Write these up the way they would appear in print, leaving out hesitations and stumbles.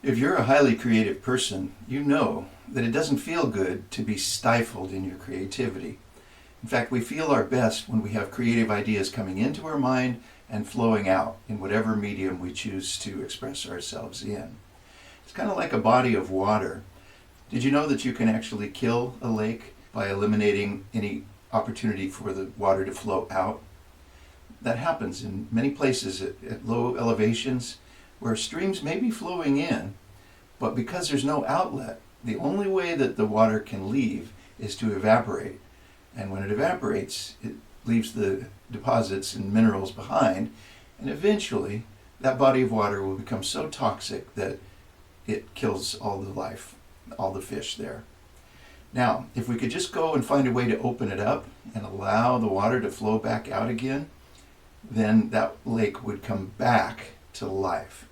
If you're a highly creative person, you know that it doesn't feel good to be stifled in your creativity. In fact, we feel our best when we have creative ideas coming into our mind and flowing out in whatever medium we choose to express ourselves in. It's kind of like a body of water. Did you know that you can actually kill a lake by eliminating any opportunity for the water to flow out? That happens in many places at low elevations where streams may be flowing in, but because there's no outlet, the only way that the water can leave is to evaporate. And when it evaporates, it leaves the deposits and minerals behind, and eventually that body of water will become so toxic that it kills all the life, all the fish there. Now, if we could just go and find a way to open it up and allow the water to flow back out again, then that lake would come back to life.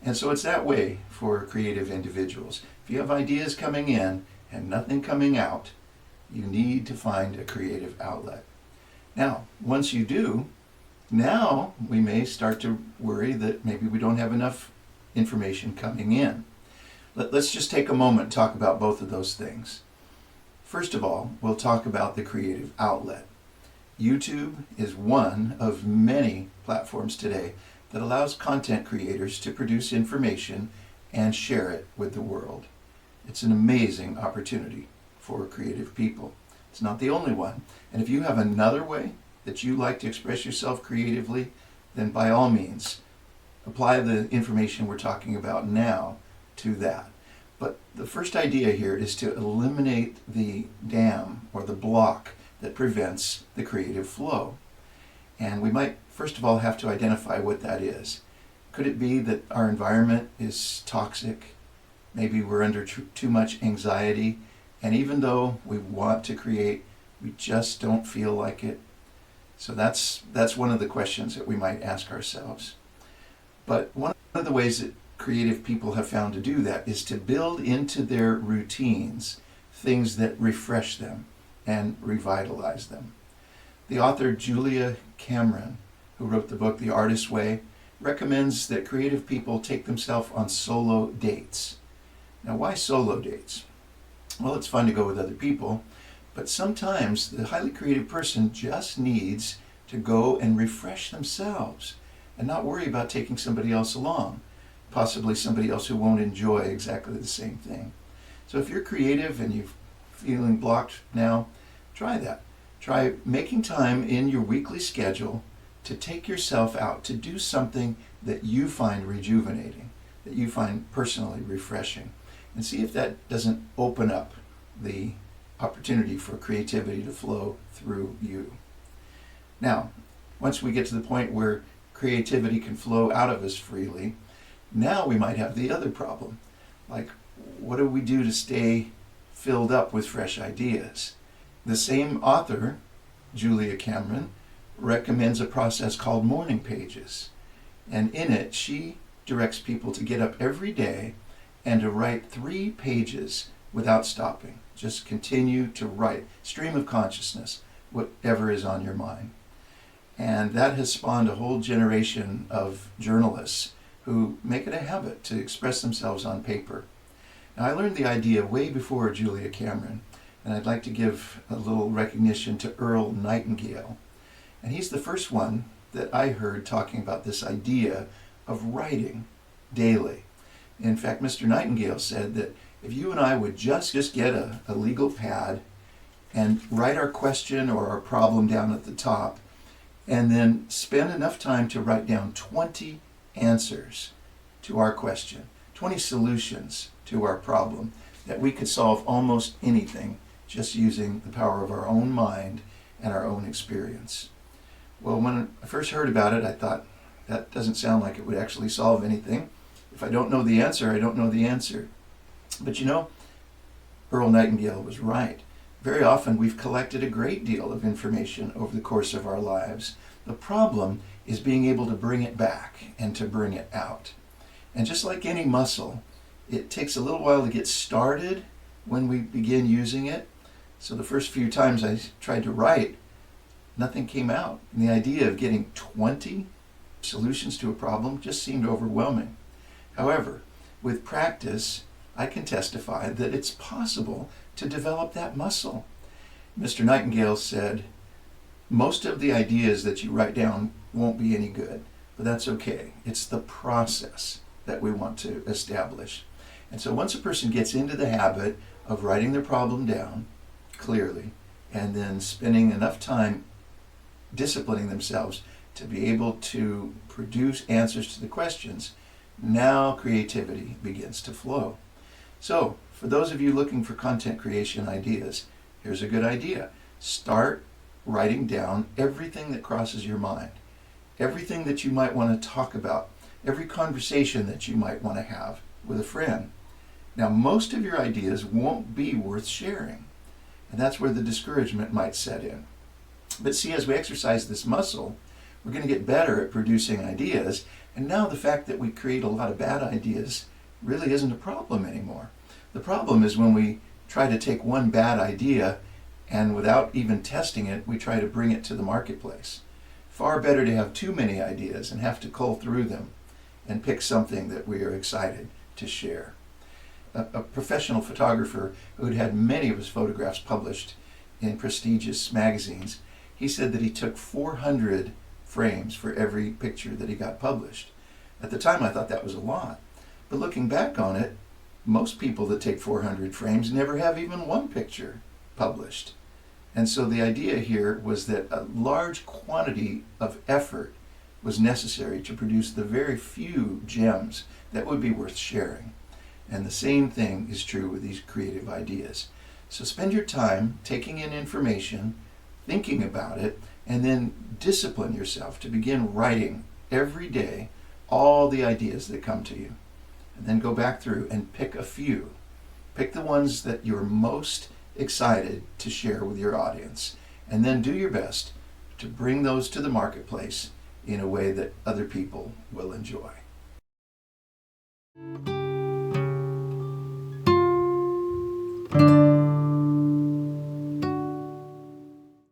And so it's that way for creative individuals. If you have ideas coming in and nothing coming out, you need to find a creative outlet. Now, once you do, now we may start to worry that maybe we don't have enough information coming in. Let's just take a moment and talk about both of those things. First of all, we'll talk about the creative outlet. YouTube is one of many platforms today that allows content creators to produce information and share it with the world. It's an amazing opportunity for creative people. It's not the only one. And if you have another way that you like to express yourself creatively, then by all means, apply the information we're talking about now to that. But the first idea here is to eliminate the dam or the block that prevents the creative flow. And we might first of all have to identify what that is. Could it be that our environment is toxic? Maybe we're under too much anxiety, and even though we want to create, we just don't feel like it. So that's one of the questions that we might ask ourselves. But one of the ways that creative people have found to do that is to build into their routines things that refresh them and revitalize them. The author Julia Cameron, who wrote the book The Artist's Way, recommends that creative people take themselves on solo dates. Now, why solo dates? Well, it's fun to go with other people, but sometimes the highly creative person just needs to go and refresh themselves and not worry about taking somebody else along, possibly somebody else who won't enjoy exactly the same thing. So if you're creative and you're feeling blocked now, try that. Try making time in your weekly schedule to take yourself out to do something that you find rejuvenating, that you find personally refreshing, and see if that doesn't open up the opportunity for creativity to flow through you. Now, once we get to the point where creativity can flow out of us freely, now we might have the other problem. Like, what do we do to stay filled up with fresh ideas? The same author, Julia Cameron, recommends a process called morning pages. And in it, she directs people to get up every day and to write 3 pages without stopping. Just continue to write. Stream of consciousness, whatever is on your mind. And that has spawned a whole generation of journalists who make it a habit to express themselves on paper. Now, I learned the idea way before Julia Cameron, and I'd like to give a little recognition to Earl Nightingale. And he's the first one that I heard talking about this idea of writing daily. In fact, Mr. Nightingale said that if you and I would just get a legal pad and write our question or our problem down at the top, and then spend enough time to write down 20 answers to our question, 20 solutions to our problem, that we could solve almost anything just using the power of our own mind and our own experience. Well, when I first heard about it, I thought, that doesn't sound like it would actually solve anything. If I don't know the answer, I don't know the answer. But you know, Earl Nightingale was right. Very often we've collected a great deal of information over the course of our lives. The problem is being able to bring it back and to bring it out. And just like any muscle, it takes a little while to get started when we begin using it. So the first few times I tried to write, nothing came out. And the idea of getting 20 solutions to a problem just seemed overwhelming. However, with practice, I can testify that it's possible to develop that muscle. Mr. Nightingale said, most of the ideas that you write down won't be any good, but that's okay. It's the process that we want to establish. And so once a person gets into the habit of writing their problem down clearly and then spending enough time disciplining themselves to be able to produce answers to the questions, now creativity begins to flow. So, for those of you looking for content creation ideas, here's a good idea. Start writing down everything that crosses your mind, everything that you might want to talk about, every conversation that you might want to have with a friend. Now, most of your ideas won't be worth sharing, and that's where the discouragement might set in. But see, as we exercise this muscle, we're going to get better at producing ideas, and now the fact that we create a lot of bad ideas really isn't a problem anymore. The problem is when we try to take one bad idea and without even testing it, we try to bring it to the marketplace. Far better to have too many ideas and have to cull through them and pick something that we are excited to share. A professional photographer who had had many of his photographs published in prestigious magazines, he said that he took 400 frames for every picture that he got published. At the time I thought that was a lot, but looking back on it, most people that take 400 frames never have even one picture published. And so the idea here was that a large quantity of effort was necessary to produce the very few gems that would be worth sharing. And the same thing is true with these creative ideas. So spend your time taking in information, thinking about it, and then discipline yourself to begin writing every day all the ideas that come to you. And then go back through and pick a few. Pick the ones that you're most excited to share with your audience. And then do your best to bring those to the marketplace in a way that other people will enjoy.